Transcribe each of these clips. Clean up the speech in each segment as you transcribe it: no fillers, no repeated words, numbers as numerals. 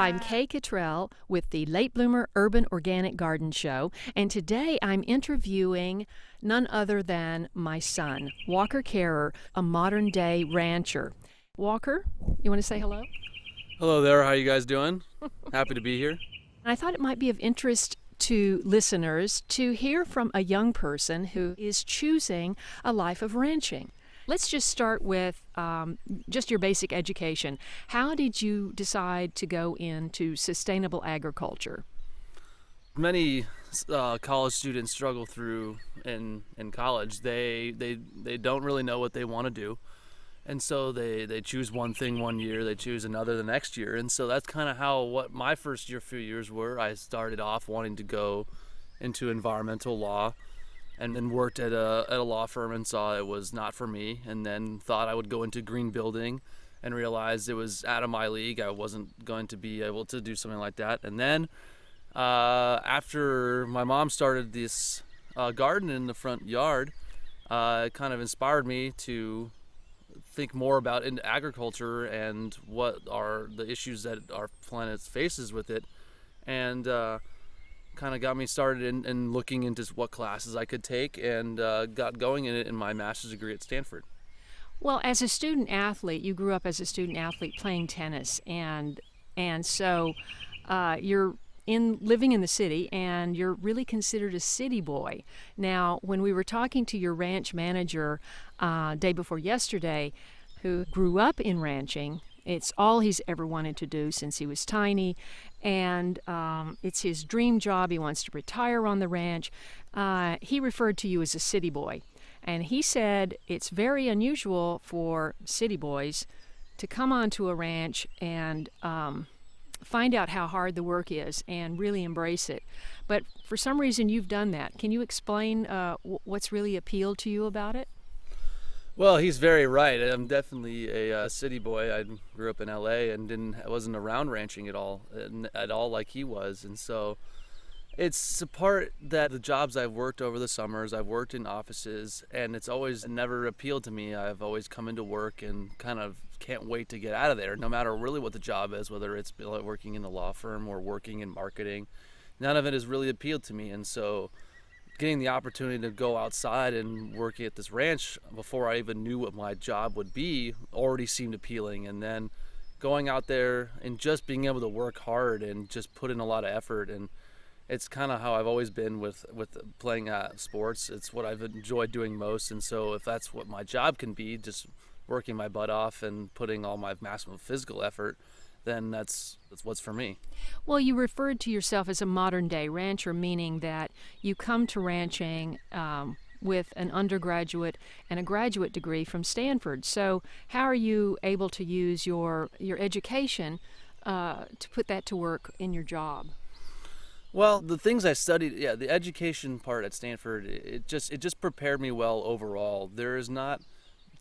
I'm Kaye Kittrell with the Late Bloomer Urban Organic Garden Show, and today I'm interviewing none other than my son, Walker Carer, a modern-day rancher. Walker, you want to say hello? Hello there, how you guys doing? Happy to be here. I thought it might be of interest to listeners to hear from a young person who is choosing a life of ranching. Let's just start with just your basic education. How did you decide to go into sustainable agriculture? Many college students struggle through in college. They don't really know what they want to do. And so they choose one thing one year, they choose another the next year. And so that's kind of what my first few years were. I started off wanting to go into environmental law and then worked at a law firm and saw it was not for me, and then thought I would go into green building and realized it was out of my league. I wasn't going to be able to do something like that. And then after my mom started this garden in the front yard, it kind of inspired me to think more about agriculture and what are the issues that our planet faces with it, and kind of got me started in looking into what classes I could take, and got going in it in my master's degree at Stanford. Well, as a student athlete, you grew up as a student athlete playing tennis, and so you're living in the city, and you're really considered a city boy. Now, when we were talking to your ranch manager day before yesterday, who grew up in ranching, it's all he's ever wanted to do since he was tiny, and it's his dream job. He wants to retire on the ranch. He referred to you as a city boy, and he said it's very unusual for city boys to come onto a ranch and find out how hard the work is and really embrace it. But for some reason, you've done that. Can you explain what's really appealed to you about it? Well, he's very right. I'm definitely a city boy. I grew up in LA and wasn't around ranching at all like he was. And so it's a part that the jobs I've worked over the summers, I've worked in offices, and it's always never appealed to me. I've always come into work and kind of can't wait to get out of there, no matter really what the job is, whether it's working in a law firm or working in marketing. None of it has really appealed to me. And so getting the opportunity to go outside and work at this ranch before I even knew what my job would be already seemed appealing. And then going out there and just being able to work hard and just put in a lot of effort. And it's kind of how I've always been with playing sports. It's what I've enjoyed doing most. And so if that's what my job can be, just working my butt off and putting all my maximum physical effort, then that's what's for me. Well, you referred to yourself as a modern-day rancher, meaning that you come to ranching with an undergraduate and a graduate degree from Stanford. So how are you able to use your education to put that to work in your job? Well, the things I studied, the education part at Stanford, it just prepared me well overall. There is not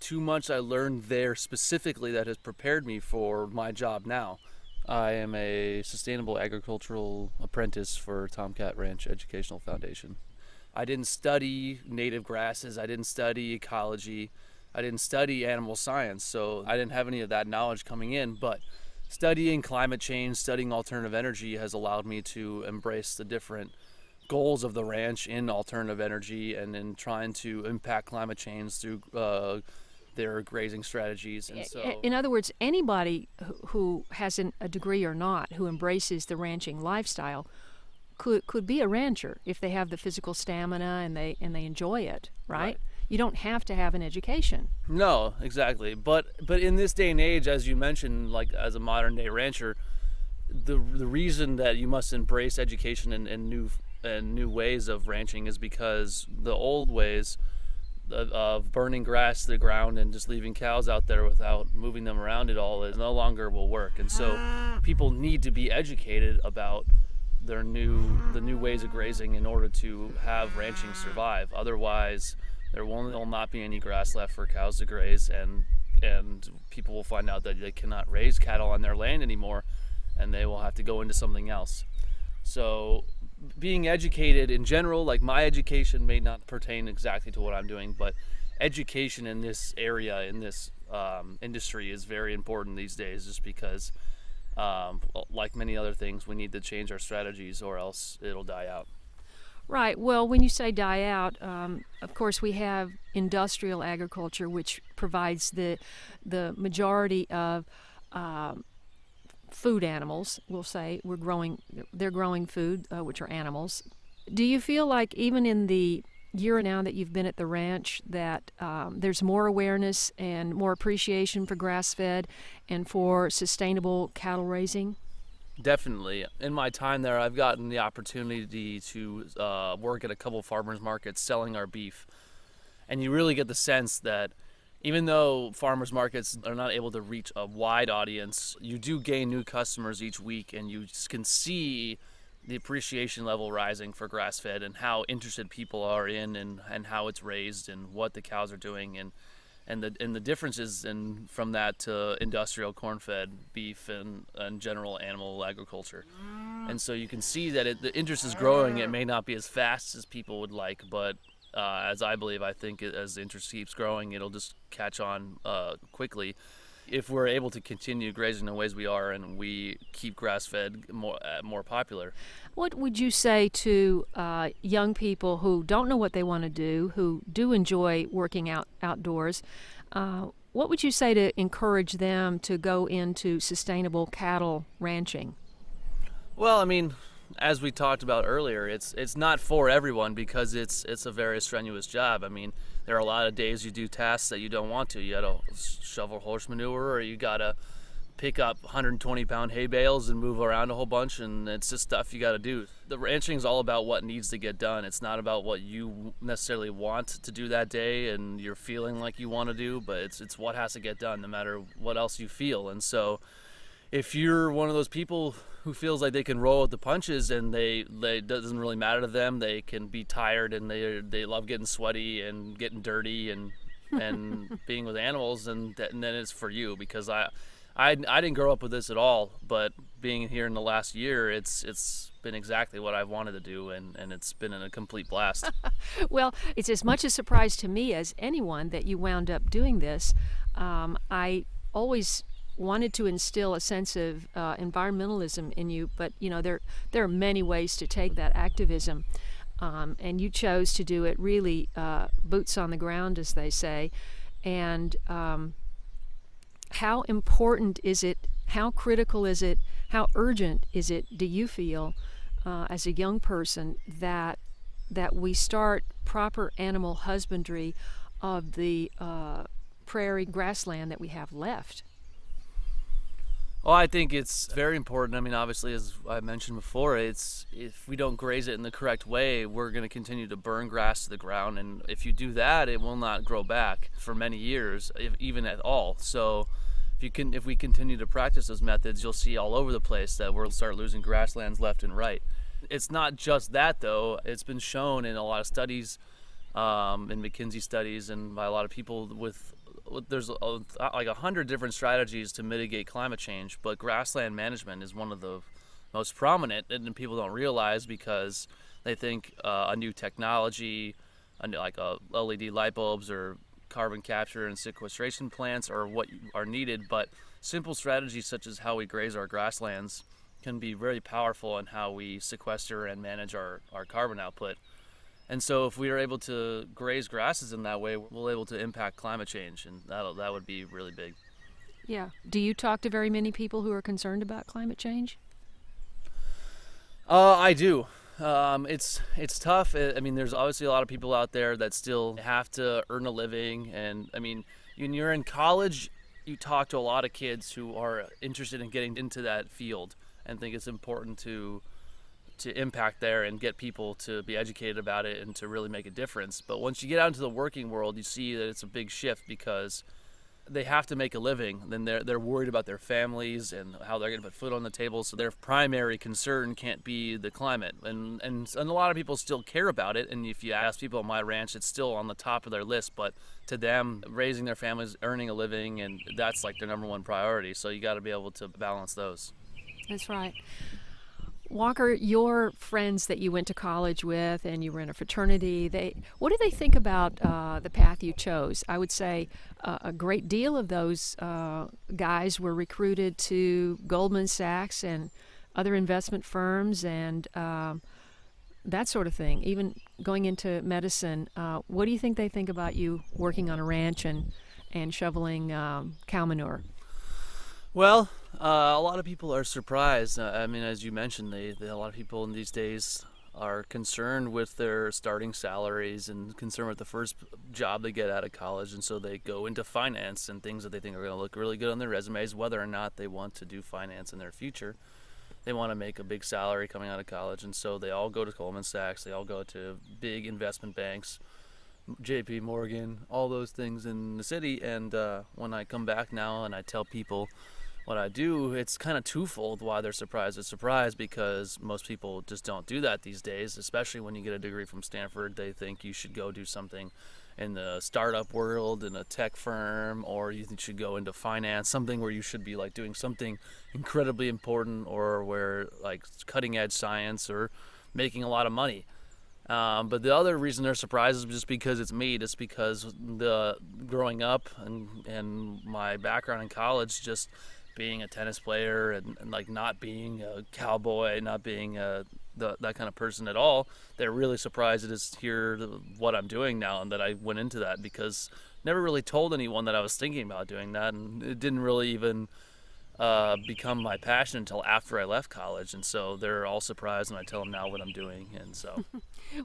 too much I learned there specifically that has prepared me for my job now. I am a sustainable agricultural apprentice for TomKat Ranch Educational Foundation. I didn't study native grasses, I didn't study ecology, I didn't study animal science, so I didn't have any of that knowledge coming in, but studying climate change, studying alternative energy has allowed me to embrace the different goals of the ranch in alternative energy and in trying to impact climate change through their grazing strategies. And so, in other words, anybody who has a degree or not, who embraces the ranching lifestyle, could be a rancher if they have the physical stamina and they enjoy it, right? You don't have to have an education. No, exactly. But in this day and age, as you mentioned, like as a modern day rancher, the reason that you must embrace education and new ways of ranching is because the old ways of burning grass to the ground and just leaving cows out there without moving them around at all is no longer will work. And so people need to be educated about the new ways of grazing in order to have ranching survive. Otherwise, there will not be any grass left for cows to graze, and people will find out that they cannot raise cattle on their land anymore, and they will have to go into something else. So being educated in general, like my education may not pertain exactly to what I'm doing, but education in this area, in this industry is very important these days, just because Like many other things, we need to change our strategies or else it'll die out. Right. Well, when you say die out, of course we have industrial agriculture, which provides the majority of food animals. We'll say they're growing food, which are animals. Do you feel like even in the year now that you've been at the ranch that there's more awareness and more appreciation for grass-fed and for sustainable cattle raising? Definitely. In my time there, I've gotten the opportunity to work at a couple farmers markets selling our beef. And you really get the sense that even though farmers markets are not able to reach a wide audience, you do gain new customers each week, and you can see the appreciation level rising for grass-fed and how interested people are in and how it's raised and what the cows are doing and the differences from that to industrial corn-fed beef and general animal agriculture. And so you can see that the interest is growing. It may not be as fast as people would like, but as I think as the interest keeps growing, it'll just catch on quickly if we're able to continue grazing the ways we are and we keep grass-fed more popular. What would you say to young people who don't know what they want to do, who do enjoy working outdoors? What would you say to encourage them to go into sustainable cattle ranching? Well, I mean, as we talked about earlier, it's not for everyone because it's a very strenuous job. I mean, there are a lot of days you do tasks that you don't want to. You gotta shovel horse manure, or you gotta pick up 120-pound hay bales and move around a whole bunch, and it's just stuff you gotta do. The ranching is all about what needs to get done. It's not about what you necessarily want to do that day and you're feeling like you want to do, but it's what has to get done no matter what else you feel. And so if you're one of those people who feels like they can roll with the punches and they doesn't really matter to them, they can be tired and they love getting sweaty and getting dirty and being with animals, and then it's for you. Because I didn't grow up with this at all, but being here in the last year, it's been exactly what I've wanted to do, and it's been a complete blast. Well, it's as much a surprise to me as anyone that you wound up doing this. I always wanted to instill a sense of environmentalism in you, but there are many ways to take that activism, and you chose to do it really boots on the ground, as they say. And how important is it? How critical is it? How urgent is it? Do you feel, as a young person, that we start proper animal husbandry of the prairie grassland that we have left? Well, I think it's very important. I mean, obviously, as I mentioned before, if we don't graze it in the correct way, we're going to continue to burn grass to the ground. And if you do that, it will not grow back for many years, if even at all. So if we continue to practice those methods, you'll see all over the place that we'll start losing grasslands left and right. It's not just that, though. It's been shown in a lot of studies, in McKinsey studies, and by a lot of people there's like 100 different strategies to mitigate climate change, but grassland management is one of the most prominent, and people don't realize because they think a new technology, like LED light bulbs or carbon capture and sequestration plants are what are needed, but simple strategies such as how we graze our grasslands can be very powerful in how we sequester and manage our carbon output. And so if we are able to graze grasses in that way, we'll be able to impact climate change, and that would be really big. Yeah. Do you talk to very many people who are concerned about climate change? I do. It's tough. I mean, there's obviously a lot of people out there that still have to earn a living, and I mean, when you're in college, you talk to a lot of kids who are interested in getting into that field and think it's important to impact there and get people to be educated about it and to really make a difference. But once you get out into the working world, you see that it's a big shift because they have to make a living. Then they're worried about their families and how they're going to put food on the table. So their primary concern can't be the climate. And a lot of people still care about it. And if you ask people on my ranch, it's still on the top of their list. But to them, raising their families, earning a living, and that's like their number one priority. So you got to be able to balance those. That's right. Walker, your friends that you went to college with and you were in a fraternity, what do they think about the path you chose? I would say a great deal of those guys were recruited to Goldman Sachs and other investment firms and that sort of thing, even going into medicine. What do you think they think about you working on a ranch and shoveling cow manure? Well, a lot of people are surprised. I mean, as you mentioned, a lot of people in these days are concerned with their starting salaries and concerned with the first job they get out of college, and so they go into finance and things that they think are going to look really good on their resumes, whether or not they want to do finance in their future. They want to make a big salary coming out of college, and so they all go to Goldman Sachs, they all go to big investment banks, JP Morgan, all those things in the city. And when I come back now and I tell people what I do, it's kind of twofold why they're surprised. It's surprised because most people just don't do that these days, especially when you get a degree from Stanford. They think you should go do something in the startup world, in a tech firm, or you should go into finance, something where you should be like doing something incredibly important or where like cutting edge science or making a lot of money. But the other reason they're surprised is just because it's me. Just because the growing up and my background in college, just being a tennis player and like not being a cowboy, not being that kind of person at all, they're really surprised to just hear what I'm doing now and that I went into that, because never really told anyone that I was thinking about doing that, and it didn't really even become my passion until after I left college. And so they're all surprised when I tell them now what I'm doing. And so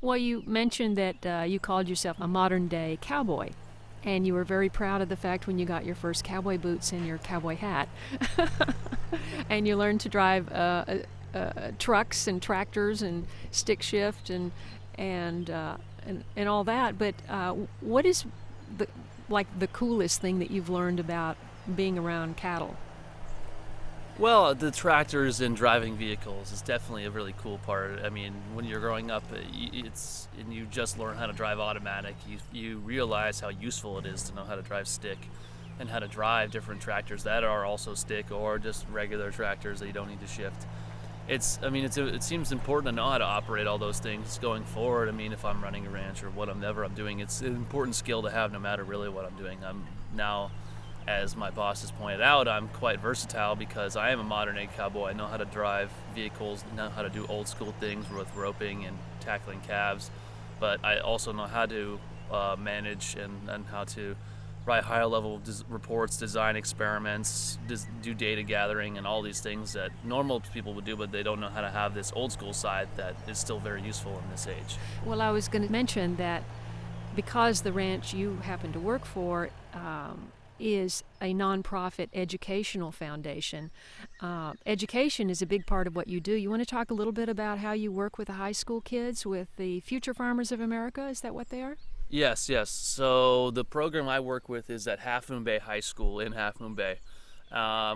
Well, you mentioned that you called yourself a modern day cowboy, and you were very proud of the fact when you got your first cowboy boots and your cowboy hat, and you learned to drive trucks and tractors and stick shift and all that. But what is the coolest thing that you've learned about being around cattle? Well, the tractors and driving vehicles is definitely a really cool part. I mean, when you're growing up, and you just learn how to drive automatic, you realize how useful it is to know how to drive stick and how to drive different tractors that are also stick or just regular tractors that you don't need to shift. It seems important to know how to operate all those things going forward. I mean, if I'm running a ranch or whatever I'm doing, it's an important skill to have no matter really what I'm doing. I'm now, as my boss has pointed out, I'm quite versatile because I am a modern-day cowboy. I know how to drive vehicles, know how to do old-school things with roping and tackling calves, but I also know how to manage and how to write higher-level reports, design experiments, do data gathering, and all these things that normal people would do, but they don't know how to have this old-school side that is still very useful in this age. Well, I was going to mention that because the ranch you happen to work for is a nonprofit educational foundation. Education is a big part of what you do. You want to talk a little bit about how you work with the high school kids, with the Future Farmers of America? Is that what they are? Yes. So the program I work with is at Half Moon Bay High School in Half Moon Bay,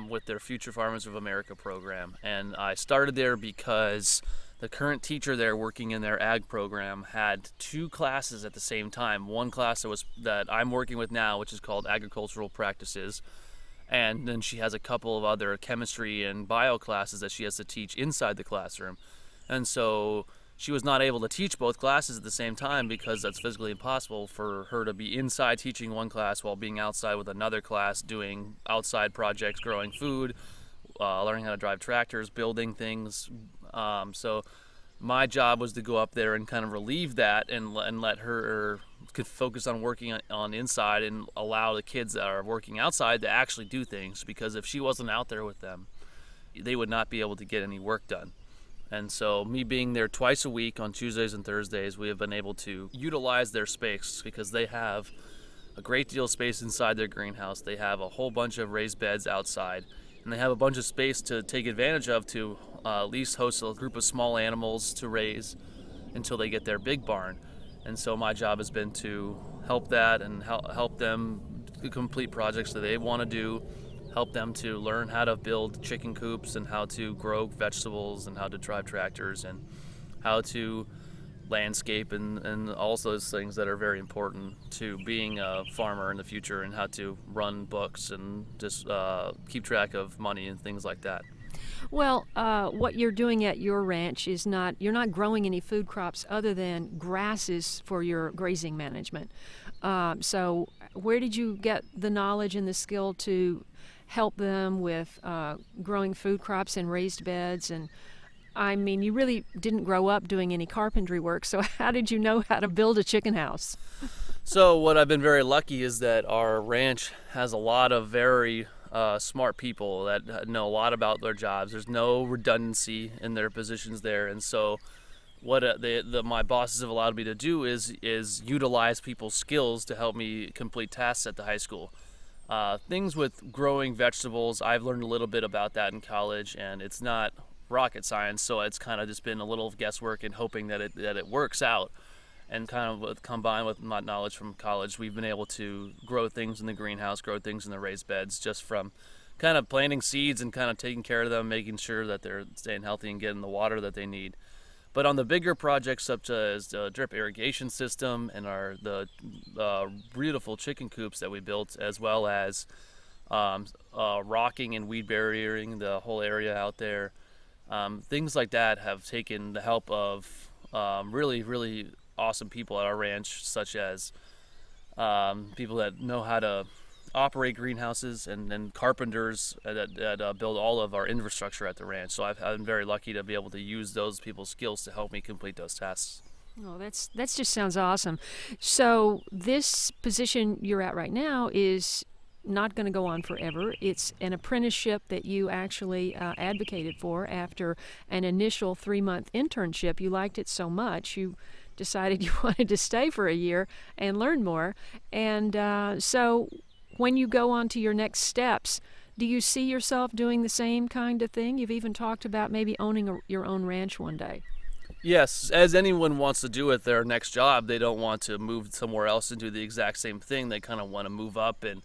with their Future Farmers of America program. And I started there because the current teacher there working in their ag program had two classes at the same time. One class that I'm working with now, which is called Agricultural Practices, and then she has a couple of other chemistry and bio classes that she has to teach inside the classroom. And so she was not able to teach both classes at the same time because that's physically impossible for her to be inside teaching one class while being outside with another class doing outside projects, growing food, learning how to drive tractors, building things. So my job was to go up there and kind of relieve that and let her could focus on working on inside and allow the kids that are working outside to actually do things, because if she wasn't out there with them, they would not be able to get any work done. And so me being there twice a week on Tuesdays and Thursdays, we have been able to utilize their space because they have a great deal of space inside their greenhouse. They have a whole bunch of raised beds outside, and they have a bunch of space to take advantage of to at least host a group of small animals to raise until they get their big barn. And so my job has been to help that and help them complete projects that they want to do, help them to learn how to build chicken coops and how to grow vegetables and how to drive tractors and how to landscape and all those things that are very important to being a farmer in the future, and how to run books and just keep track of money and things like that. Well, what you're doing at your ranch is you're not growing any food crops other than grasses for your grazing management. So, where did you get the knowledge and the skill to help them with growing food crops in raised beds? And I mean, you really didn't grow up doing any carpentry work, so how did you know how to build a chicken house? So what I've been very lucky is that our ranch has a lot of very smart people that know a lot about their jobs. There's no redundancy in their positions there, and so what my bosses have allowed me to do is utilize people's skills to help me complete tasks at the high school. Things with growing vegetables, I've learned a little bit about that in college, and it's not rocket science, so it's kind of just been a little guesswork and hoping that it works out. And kind of combined with my knowledge from college, we've been able to grow things in the greenhouse, grow things in the raised beds, just from kind of planting seeds and kind of taking care of them, making sure that they're staying healthy and getting the water that they need. But on the bigger projects, such as the drip irrigation system and the beautiful chicken coops that we built, as well as rocking and weed barriering the whole area out there, things like that have taken the help of really, really awesome people at our ranch, such as people that know how to operate greenhouses and carpenters that build all of our infrastructure at the ranch. So I've been very lucky to be able to use those people's skills to help me complete those tasks. Oh, that's just sounds awesome. So this position you're at right now is not going to go on forever. It's an apprenticeship that you actually advocated for after an initial 3-month internship. You liked it so much, you decided you wanted to stay for a year and learn more. And so when you go on to your next steps, do you see yourself doing the same kind of thing? You've even talked about maybe owning your own ranch one day. Yes, as anyone wants to do with their next job, they don't want to move somewhere else and do the exact same thing. They kind of want to move up and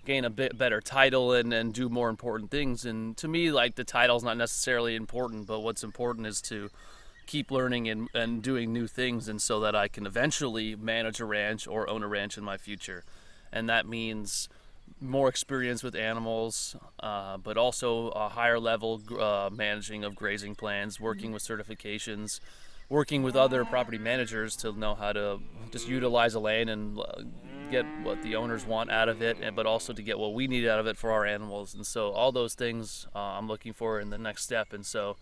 gain a bit better title and do more important things. And to me, like, the title's not necessarily important, but what's important is to keep learning and doing new things, and so that I can eventually manage a ranch or own a ranch in my future. And that means more experience with animals, but also a higher level managing of grazing plans, working with certifications, working with other property managers to know how to just utilize a land and get what the owners want out of it, but also to get what we need out of it for our animals. And so all those things I'm looking for in the next step. And so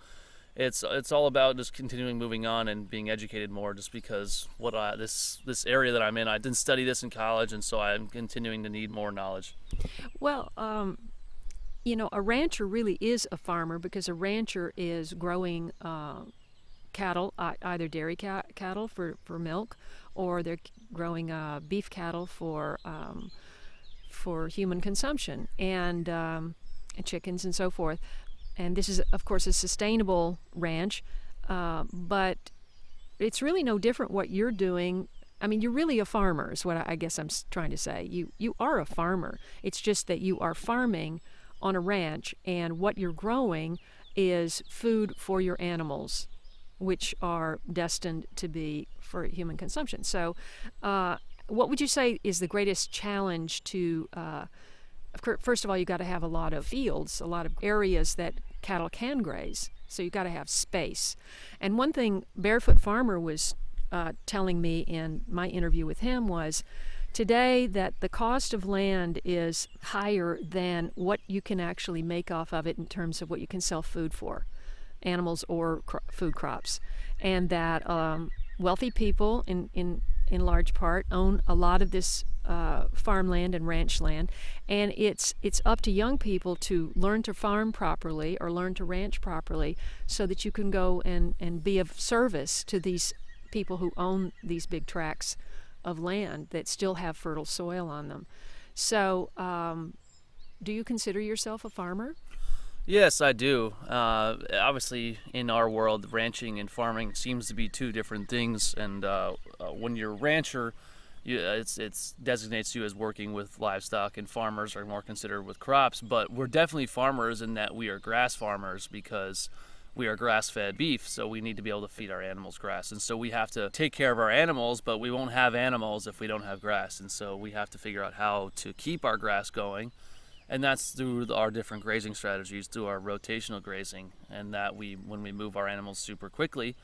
it's all about just continuing moving on and being educated more, just because this area that I'm in, I didn't study this in college, and so I'm continuing to need more knowledge. Well, a rancher really is a farmer, because a rancher is growing cattle, either dairy cattle for milk, or they're growing beef cattle for human consumption, and chickens and so forth. And this is, of course, a sustainable ranch, but it's really no different what you're doing. I mean, you're really a farmer is what I guess I'm trying to say. You are a farmer. It's just that you are farming on a ranch, and what you're growing is food for your animals, which are destined to be for human consumption. So what would you say is the greatest challenge to first of all, you got to have a lot of fields, a lot of areas that cattle can graze. So you got to have space. And one thing Barefoot Farmer was telling me in my interview with him was today that the cost of land is higher than what you can actually make off of it in terms of what you can sell food for, animals or food crops. And that wealthy people in large part own a lot of this farmland and ranch land, and it's up to young people to learn to farm properly or learn to ranch properly, so that you can go and be of service to these people who own these big tracts of land that still have fertile soil on them. So do you consider yourself a farmer? Yes, I do. Obviously, in our world, ranching and farming seems to be two different things. And when you're a rancher, it designates you as working with livestock, and farmers are more considered with crops. But we're definitely farmers in that we are grass farmers, because we are grass-fed beef, so we need to be able to feed our animals grass. And so we have to take care of our animals, but we won't have animals if we don't have grass. And so we have to figure out how to keep our grass going And that's through our different grazing strategies, through our rotational grazing, and that when we move our animals super quickly,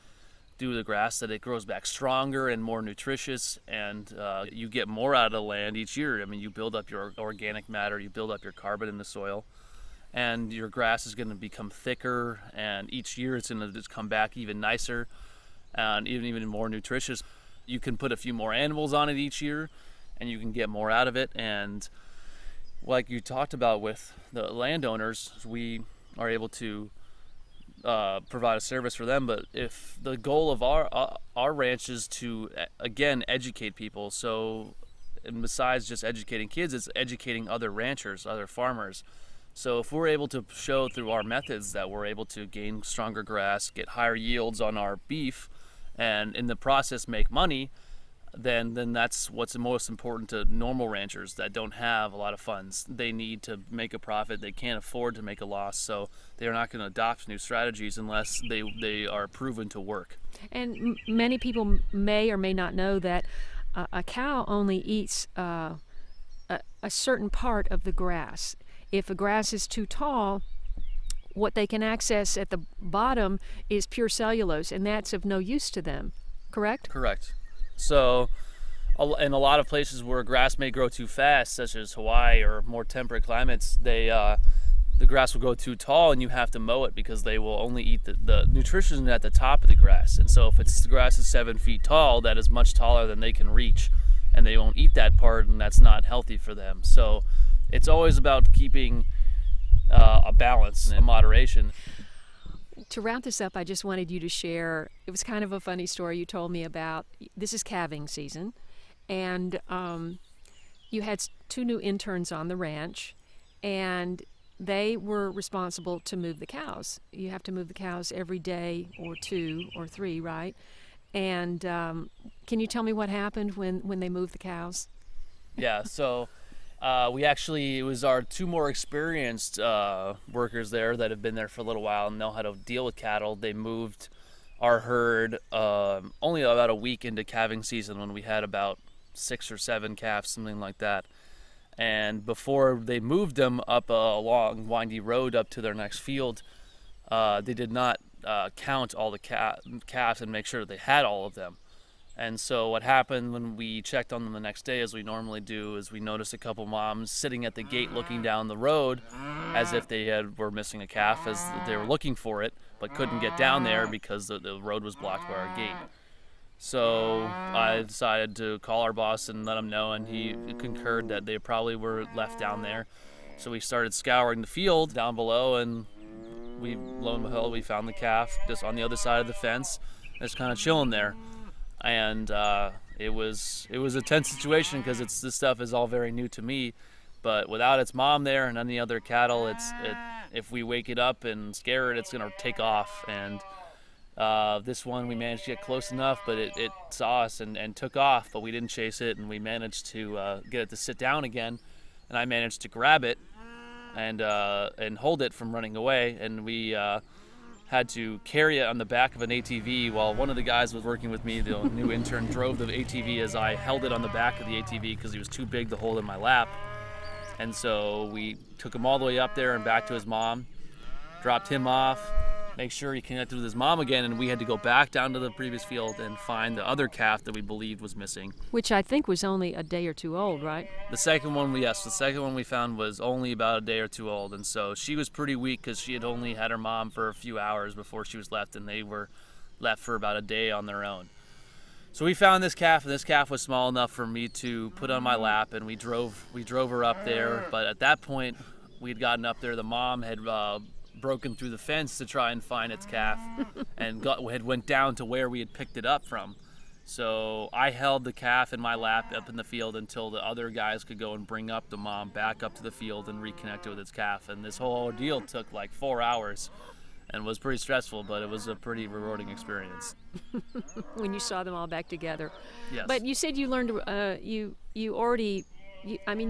do the grass, that it grows back stronger and more nutritious, and you get more out of the land each year. I mean, you build up your organic matter, you build up your carbon in the soil, and your grass is going to become thicker, and each year it's going to just come back even nicer and even more nutritious. You can put a few more animals on it each year, and you can get more out of it. And like you talked about with the landowners, we are able to provide a service for them. But if the goal of our ranch is to again educate people, so and besides just educating kids, it's educating other ranchers, other farmers. So if we're able to show through our methods that we're able to gain stronger grass, get higher yields on our beef, and in the process make money, then that's what's most important to normal ranchers that don't have a lot of funds. They need to make a profit. They can't afford to make a loss, so they're not going to adopt new strategies unless they are proven to work. And many people may or may not know that a cow only eats a certain part of the grass. If the grass is too tall, what they can access at the bottom is pure cellulose, and that's of no use to them, correct? Correct. So in a lot of places where grass may grow too fast, such as Hawaii or more temperate climates, the grass will grow too tall and you have to mow it because they will only eat the nutrition at the top of the grass. And so if the grass is 7 feet tall, that is much taller than they can reach, and they won't eat that part, and that's not healthy for them. So it's always about keeping a balance and moderation. To wrap this up, I just wanted you to share, it was kind of a funny story you told me about. This is calving season, and you had 2 new interns on the ranch, and they were responsible to move the cows. You have to move the cows every day or 2 or 3, right? And can you tell me what happened when they moved the cows? Yeah, so it was our 2 more experienced workers there that have been there for a little while and know how to deal with cattle. They moved our herd only about a week into calving season, when we had about 6 or 7 calves, something like that. And before they moved them up a long, windy road up to their next field, they did not count all the calves and make sure they had all of them. And so what happened when we checked on them the next day, as we normally do, is we noticed a couple moms sitting at the gate looking down the road as if they were missing a calf, as they were looking for it, but couldn't get down there because the road was blocked by our gate. So I decided to call our boss and let him know, and he concurred that they probably were left down there. So we started scouring the field down below, and lo and behold, we found the calf just on the other side of the fence, just kind of chilling there. And it was a tense situation because this stuff is all very new to me. But without its mom there and any other cattle, if we wake it up and scare it, it's gonna take off. And this one, we managed to get close enough, but it saw us and took off. But we didn't chase it, and we managed to get it to sit down again. And I managed to grab it and hold it from running away. And we had to carry it on the back of an ATV while one of the guys was working with me, the new intern, drove the ATV as I held it on the back of the ATV because he was too big to hold in my lap. And so we took him all the way up there and back to his mom, dropped him off, make sure he connected with his mom again, and we had to go back down to the previous field and find the other calf that we believed was missing. Which I think was only a day or 2 old, right? The second one we found was only about a day or 2 old, and so she was pretty weak because she had only had her mom for a few hours before she was left, and they were left for about a day on their own. So we found this calf, and this calf was small enough for me to put on my lap, and we drove her up there. But at that point, we'd gotten up there. The mom had broken through the fence to try and find its calf, and went down to where we had picked it up from. So I held the calf in my lap up in the field until the other guys could go and bring up the mom back up to the field and reconnect it with its calf. And this whole ordeal took like 4 hours and was pretty stressful, but it was a pretty rewarding experience. When you saw them all back together. Yes. But you said you learned, you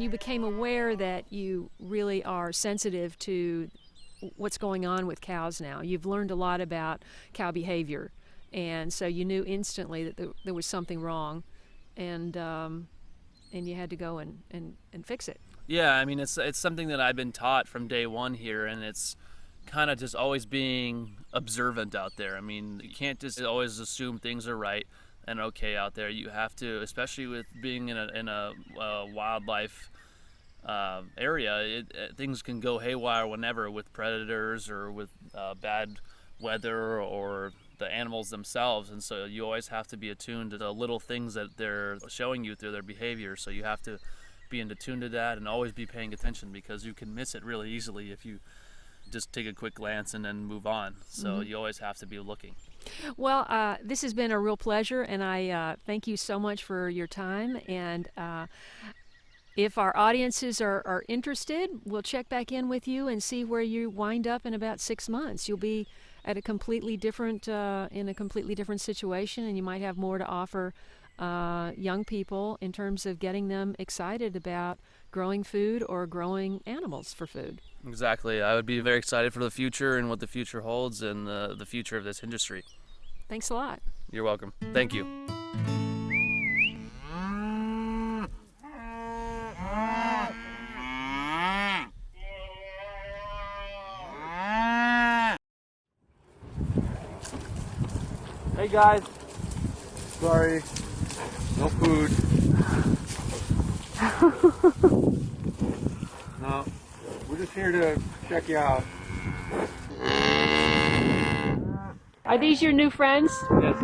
became aware that you really are sensitive to what's going on with cows now. You've learned a lot about cow behavior, and so you knew instantly that there was something wrong, and you had to go and fix it. Yeah, I mean, it's something that I've been taught from day one here, and it's kind of just always being observant out there. I mean, you can't just always assume things are right and okay out there. You have to, especially with being in a wildlife area, things can go haywire whenever with predators or with bad weather or the animals themselves, and so you always have to be attuned to the little things that they're showing you through their behavior. So you have to be attuned to that and always be paying attention, because you can miss it really easily if you just take a quick glance and then move on. So you always have to be looking. Well, this has been a real pleasure, and I thank you so much for your time. And if our audiences are interested, we'll check back in with you and see where you wind up in about 6 months. You'll be at a completely different in a completely different situation, and you might have more to offer young people in terms of getting them excited about growing food or growing animals for food. Exactly. I would be very excited for the future and what the future holds and the future of this industry. Thanks a lot. You're welcome. Thank you. Hey guys, sorry, no food. No, we're just here to check you out. Are these your new friends? Yes,